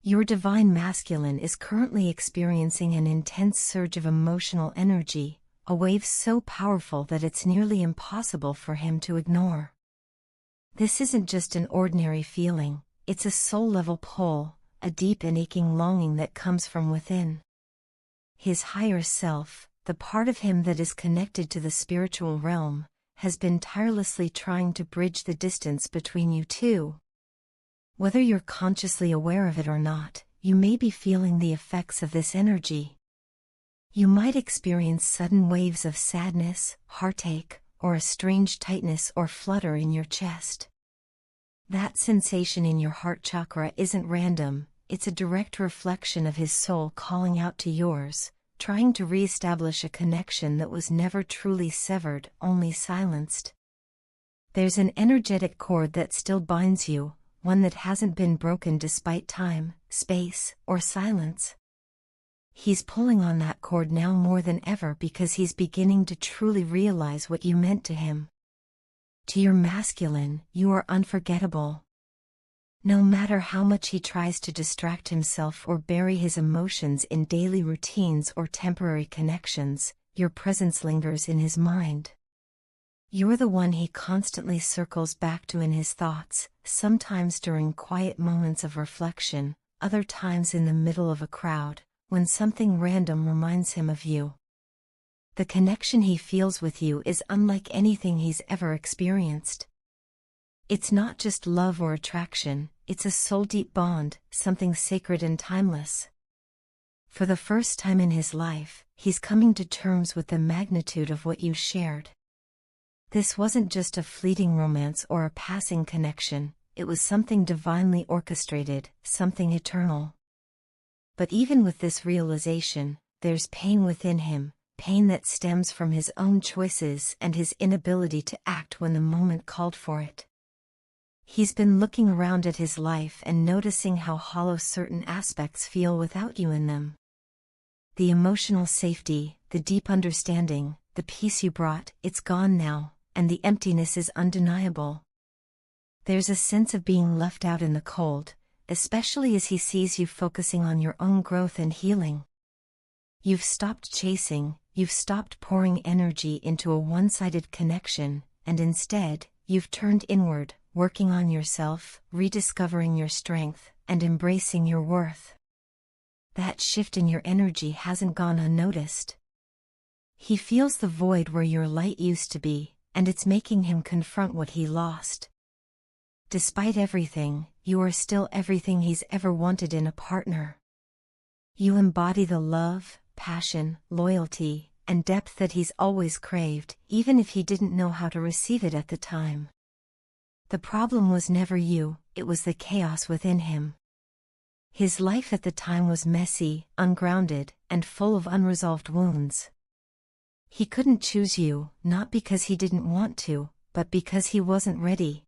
Your divine masculine is currently experiencing an intense surge of emotional energy, a wave so powerful that it's nearly impossible for him to ignore. This isn't just an ordinary feeling, it's a soul-level pull, a deep and aching longing that comes from within. His higher self, the part of him that is connected to the spiritual realm, has been tirelessly trying to bridge the distance between you two. Whether you're consciously aware of it or not, you may be feeling the effects of this energy. You might experience sudden waves of sadness, heartache, or a strange tightness or flutter in your chest. That sensation in your heart chakra isn't random, it's a direct reflection of his soul calling out to yours, trying to re-establish a connection that was never truly severed, only silenced. There's an energetic cord that still binds you, one that hasn't been broken despite time, space, or silence. He's pulling on that cord now more than ever because he's beginning to truly realize what you meant to him. To your masculine, you are unforgettable. No matter how much he tries to distract himself or bury his emotions in daily routines or temporary connections, your presence lingers in his mind. You're the one he constantly circles back to in his thoughts, sometimes during quiet moments of reflection, other times in the middle of a crowd, when something random reminds him of you. The connection he feels with you is unlike anything he's ever experienced. It's not just love or attraction, it's a soul-deep bond, something sacred and timeless. For the first time in his life, he's coming to terms with the magnitude of what you shared. This wasn't just a fleeting romance or a passing connection, it was something divinely orchestrated, something eternal. But even with this realization, there's pain within him, pain that stems from his own choices and his inability to act when the moment called for it. He's been looking around at his life and noticing how hollow certain aspects feel without you in them. The emotional safety, the deep understanding, the peace you brought, it's gone now, and the emptiness is undeniable. There's a sense of being left out in the cold, especially as he sees you focusing on your own growth and healing. You've stopped chasing, you've stopped pouring energy into a one-sided connection, and instead, you've turned inward, working on yourself, rediscovering your strength, and embracing your worth. That shift in your energy hasn't gone unnoticed. He feels the void where your light used to be, and it's making him confront what he lost. Despite everything, you are still everything he's ever wanted in a partner. You embody the love, passion, loyalty, and depth that he's always craved, even if he didn't know how to receive it at the time. The problem was never you, it was the chaos within him. His life at the time was messy, ungrounded, and full of unresolved wounds. He couldn't choose you, not because he didn't want to, but because he wasn't ready.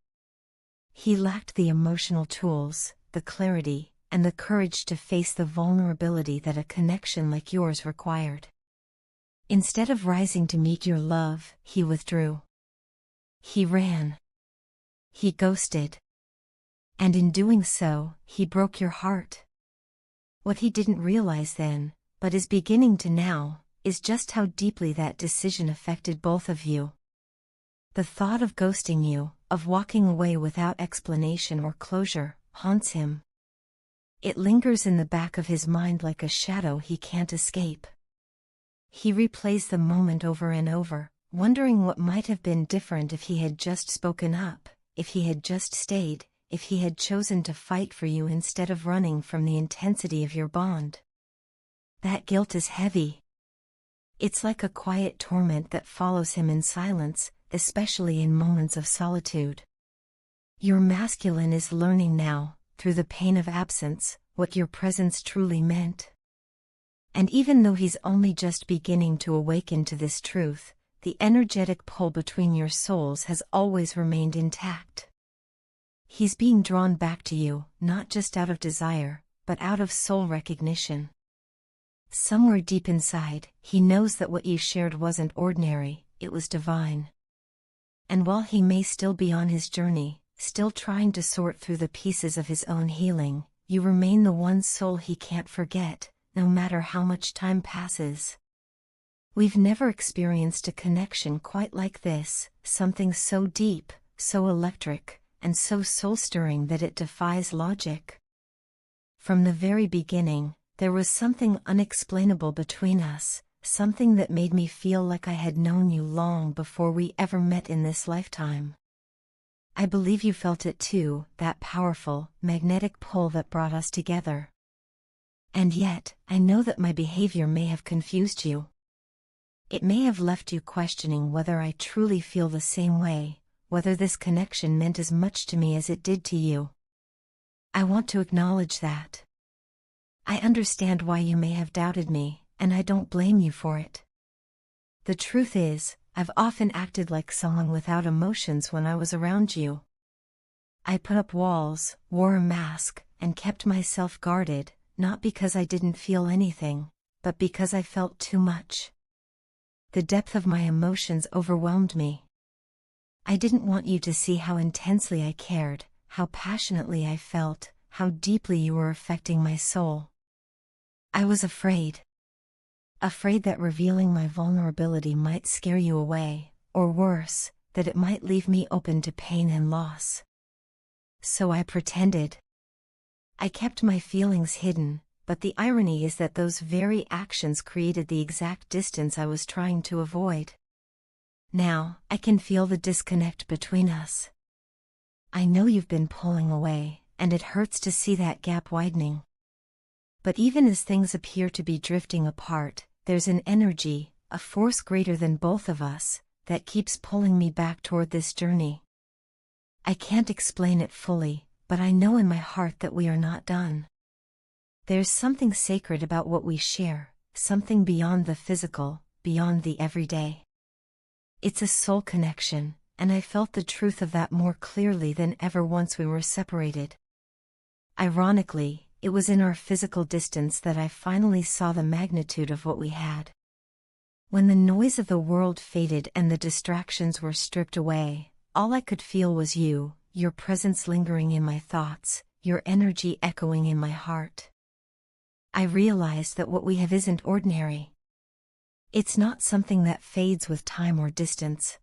He lacked the emotional tools, the clarity, and the courage to face the vulnerability that a connection like yours required. Instead of rising to meet your love, he withdrew. He ran. He ghosted. And in doing so, he broke your heart. What he didn't realize then, but is beginning to now, is just how deeply that decision affected both of you. The thought of ghosting you, of walking away without explanation or closure, haunts him. It lingers in the back of his mind like a shadow he can't escape. He replays the moment over and over, wondering what might have been different if he had just spoken up, if he had just stayed, if he had chosen to fight for you instead of running from the intensity of your bond. That guilt is heavy. It's like a quiet torment that follows him in silence, especially in moments of solitude. Your masculine is learning now, through the pain of absence, what your presence truly meant. And even though he's only just beginning to awaken to this truth, the energetic pull between your souls has always remained intact. He's being drawn back to you, not just out of desire, but out of soul recognition. Somewhere deep inside, he knows that what you shared wasn't ordinary, it was divine. And while he may still be on his journey, still trying to sort through the pieces of his own healing, you remain the one soul he can't forget, no matter how much time passes. We've never experienced a connection quite like this, something so deep, so electric, and so soul-stirring that it defies logic. From the very beginning, there was something unexplainable between us, something that made me feel like I had known you long before we ever met in this lifetime. I believe you felt it too, that powerful, magnetic pull that brought us together. And yet, I know that my behavior may have confused you. It may have left you questioning whether I truly feel the same way, whether this connection meant as much to me as it did to you. I want to acknowledge that. I understand why you may have doubted me, and I don't blame you for it. The truth is, I've often acted like someone without emotions when I was around you. I put up walls, wore a mask, and kept myself guarded, not because I didn't feel anything, but because I felt too much. The depth of my emotions overwhelmed me. I didn't want you to see how intensely I cared, how passionately I felt, how deeply you were affecting my soul. I was afraid. Afraid that revealing my vulnerability might scare you away, or worse, that it might leave me open to pain and loss. So I pretended. I kept my feelings hidden, but the irony is that those very actions created the exact distance I was trying to avoid. Now, I can feel the disconnect between us. I know you've been pulling away, and it hurts to see that gap widening. But even as things appear to be drifting apart, there's an energy, a force greater than both of us, that keeps pulling me back toward this journey. I can't explain it fully, but I know in my heart that we are not done. There's something sacred about what we share, something beyond the physical, beyond the everyday. It's a soul connection, and I felt the truth of that more clearly than ever once we were separated. Ironically, it was in our physical distance that I finally saw the magnitude of what we had. When the noise of the world faded and the distractions were stripped away, all I could feel was you, your presence lingering in my thoughts, your energy echoing in my heart. I realized that what we have isn't ordinary. It's not something that fades with time or distance.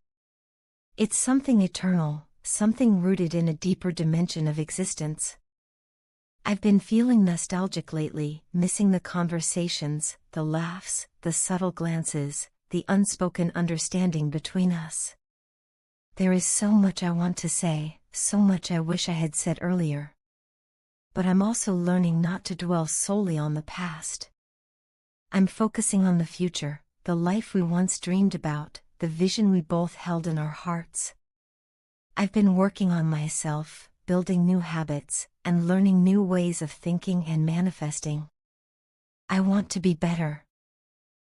It's something eternal, something rooted in a deeper dimension of existence. I've been feeling nostalgic lately, missing the conversations, the laughs, the subtle glances, the unspoken understanding between us. There is so much I want to say, so much I wish I had said earlier. But I'm also learning not to dwell solely on the past. I'm focusing on the future, the life we once dreamed about, the vision we both held in our hearts. I've been working on myself, building new habits, and learning new ways of thinking and manifesting. I want to be better.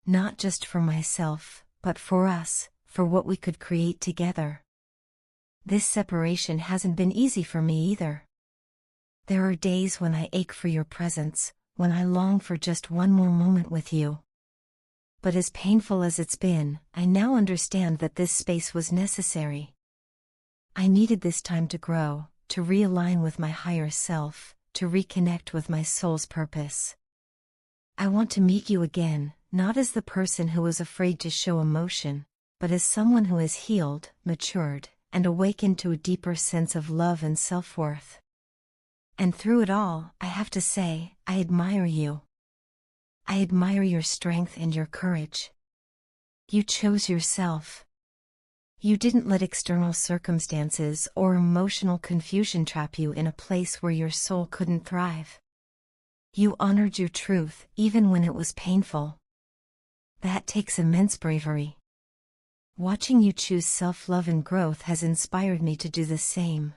Not just for myself, but for us, for what we could create together. This separation hasn't been easy for me either. There are days when I ache for your presence, when I long for just one more moment with you. But as painful as it's been, I now understand that this space was necessary. I needed this time to grow, to realign with my higher self, to reconnect with my soul's purpose. I want to meet you again, not as the person who was afraid to show emotion, but as someone who has healed, matured, and awakened to a deeper sense of love and self-worth. And through it all, I have to say, I admire you. I admire your strength and your courage. You chose yourself. You didn't let external circumstances or emotional confusion trap you in a place where your soul couldn't thrive. You honored your truth, even when it was painful. That takes immense bravery. Watching you choose self-love and growth has inspired me to do the same.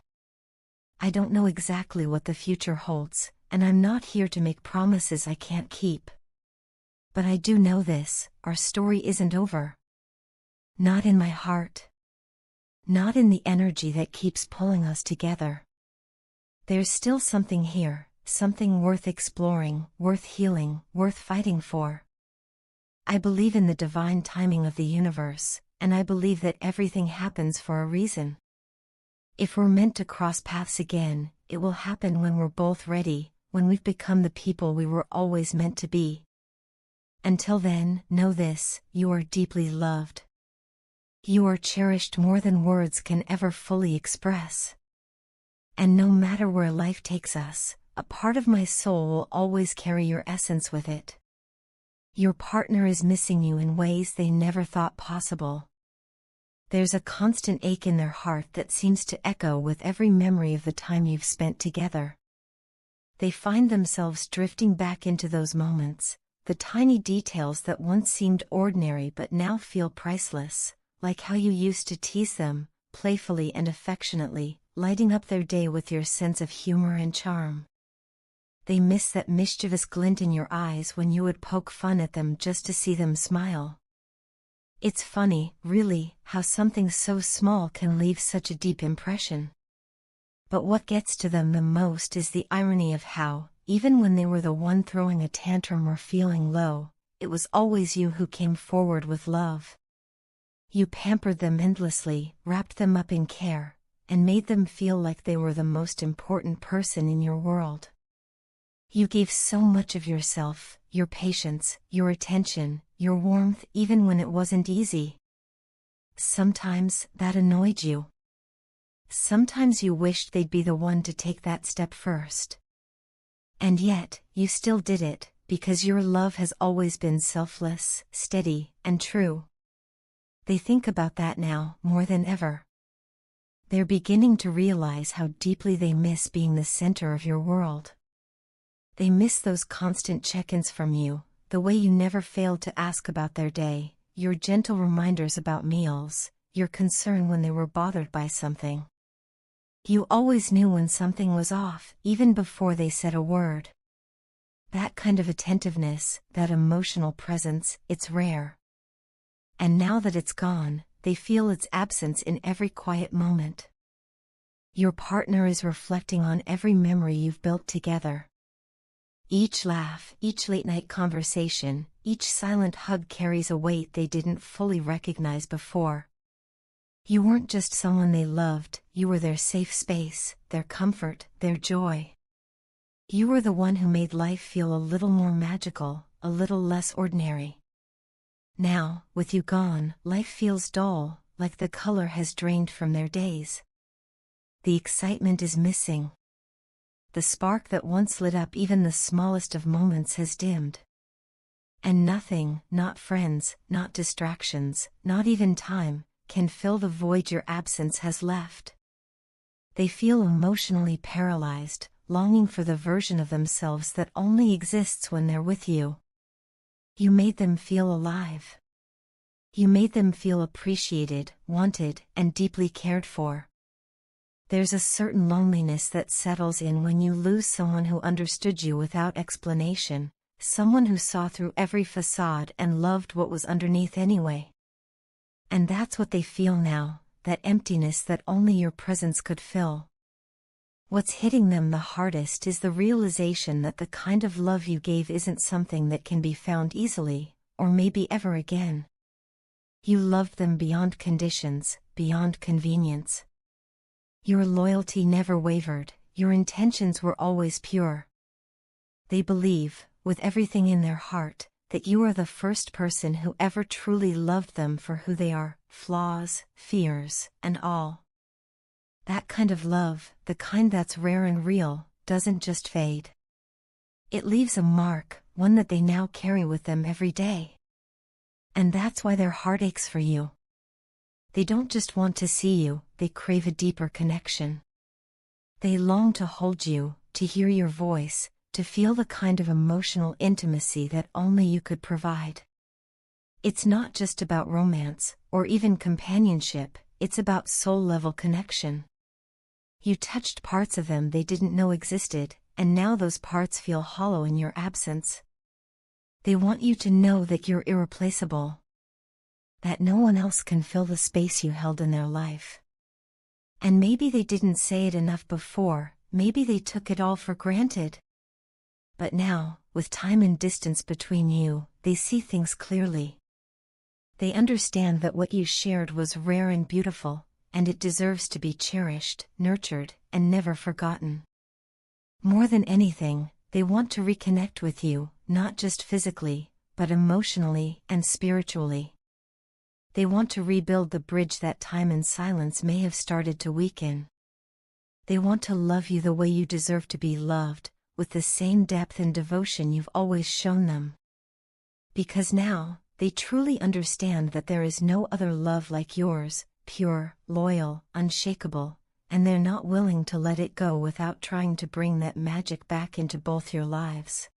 I don't know exactly what the future holds, and I'm not here to make promises I can't keep. But I do know this, our story isn't over. Not in my heart. Not in the energy that keeps pulling us together. There's still something here, something worth exploring, worth healing, worth fighting for. I believe in the divine timing of the universe, and I believe that everything happens for a reason. If we're meant to cross paths again, it will happen when we're both ready, when we've become the people we were always meant to be. Until then, know this: you are deeply loved. You are cherished more than words can ever fully express. And no matter where life takes us, a part of my soul will always carry your essence with it. Your partner is missing you in ways they never thought possible. There's a constant ache in their heart that seems to echo with every memory of the time you've spent together. They find themselves drifting back into those moments, the tiny details that once seemed ordinary but now feel priceless, like how you used to tease them, playfully and affectionately, lighting up their day with your sense of humor and charm. They miss that mischievous glint in your eyes when you would poke fun at them just to see them smile. It's funny, really, how something so small can leave such a deep impression. But what gets to them the most is the irony of how, even when they were the one throwing a tantrum or feeling low, it was always you who came forward with love. You pampered them endlessly, wrapped them up in care, and made them feel like they were the most important person in your world. You gave so much of yourself, your patience, your attention, your warmth, even when it wasn't easy. Sometimes that annoyed you. Sometimes you wished they'd be the one to take that step first. And yet, you still did it, because your love has always been selfless, steady, and true. They think about that now, more than ever. They're beginning to realize how deeply they miss being the center of your world. They miss those constant check-ins from you, the way you never failed to ask about their day, your gentle reminders about meals, your concern when they were bothered by something. You always knew when something was off, even before they said a word. That kind of attentiveness, that emotional presence, it's rare. And now that it's gone, they feel its absence in every quiet moment. Your partner is reflecting on every memory you've built together. Each laugh, each late-night conversation, each silent hug carries a weight they didn't fully recognize before. You weren't just someone they loved, you were their safe space, their comfort, their joy. You were the one who made life feel a little more magical, a little less ordinary. Now, with you gone, life feels dull, like the color has drained from their days. The excitement is missing. The spark that once lit up even the smallest of moments has dimmed. And nothing, not friends, not distractions, not even time, can fill the void your absence has left. They feel emotionally paralyzed, longing for the version of themselves that only exists when they're with you. You made them feel alive. You made them feel appreciated, wanted, and deeply cared for. There's a certain loneliness that settles in when you lose someone who understood you without explanation, someone who saw through every facade and loved what was underneath anyway. And that's what they feel now, that emptiness that only your presence could fill. What's hitting them the hardest is the realization that the kind of love you gave isn't something that can be found easily, or maybe ever again. You loved them beyond conditions, beyond convenience. Your loyalty never wavered, your intentions were always pure. They believe, with everything in their heart, that you are the first person who ever truly loved them for who they are, flaws, fears, and all. That kind of love, the kind that's rare and real, doesn't just fade. It leaves a mark, one that they now carry with them every day. And that's why their heart aches for you. They don't just want to see you, they crave a deeper connection. They long to hold you, to hear your voice, to feel the kind of emotional intimacy that only you could provide. It's not just about romance, or even companionship, it's about soul-level connection. You touched parts of them they didn't know existed, and now those parts feel hollow in your absence. They want you to know that you're irreplaceable. That no one else can fill the space you held in their life. And maybe they didn't say it enough before, maybe they took it all for granted. But now, with time and distance between you, they see things clearly. They understand that what you shared was rare and beautiful, and it deserves to be cherished, nurtured, and never forgotten. More than anything, They want to reconnect with you, not just physically, but emotionally and spiritually. They want to rebuild the bridge that time and silence may have started to weaken. They want to love you the way you deserve to be loved, with the same depth and devotion you've always shown them. Because now, they truly understand that there is no other love like yours, pure, loyal, unshakable, and they're not willing to let it go without trying to bring that magic back into both your lives.